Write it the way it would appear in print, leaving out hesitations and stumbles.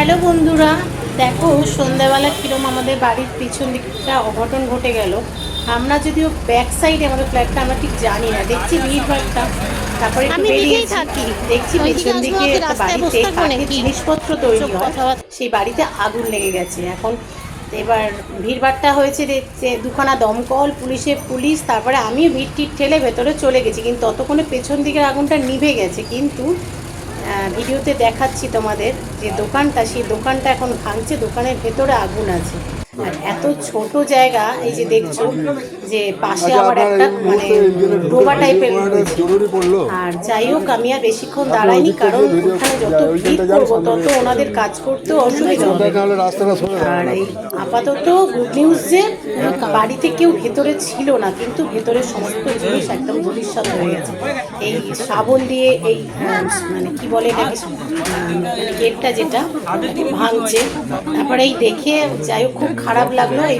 Hello বন্ধুরা, দেখো সন্ধ্যাবেলা কিরম আমাদের বাড়ির পিছন দিকটা অঘটন ঘটে গেল। আমরা যদিও ব্যাক সাইডে আমাদের ফ্ল্যাটটা, আমরা ঠিক জানি না, দেখছি ভিড়ভাড়টা, তারপরে একটু বেরিয়েছি, দেখছি পেছন দিকে একটা বাড়িতে কাঠের জিনিসপত্র তৈরি হয়, সেই বাড়িতে আগুন লেগে গেছে। এখন এবার ভিড়ভাড়টা হয়েছে, দেখছে দুখানা দমকল, পুলিশ, তারপরে আমিও ভিড় টিট ঠেলে ভেতরে চলে গেছি, কিন্তু ততক্ষণে পেছন দিকের আগুনটা নিভে গেছে। কিন্তু ভিডিওতে দেখাচ্ছি তোমাদের যে দোকানটা, সেই দোকানটা এখন ভাঙছে, দোকানের ভেতরে আগুন আছে। আর এত ছোট জায়গা, এই যে দেখছো যে পাশে আবার একটা মানে ডোবা টাইপের রয়েছে। আর যাই হোক, আমি আর বেশিক্ষণ দাঁড়াইনি, কারণ ওখানে যত ভিড় করবো তত ওনাদের কাজ করতেও অসুবিধা হবে। আর এই আপাতত গুড নিউজ যে বাড়িতে কেউ ভেতরে ছিল না, কিন্তু ভেতরের সমস্ত জিনিস একদম ধূলিসাৎ হয়ে গেছে। এই শাবল দিয়ে এই মানে কি বলে এটাকে, গেটটা যেটা ভাঙছে। তারপরে এই দেখে যাই হোক খুব খারাপ লাগলো। এই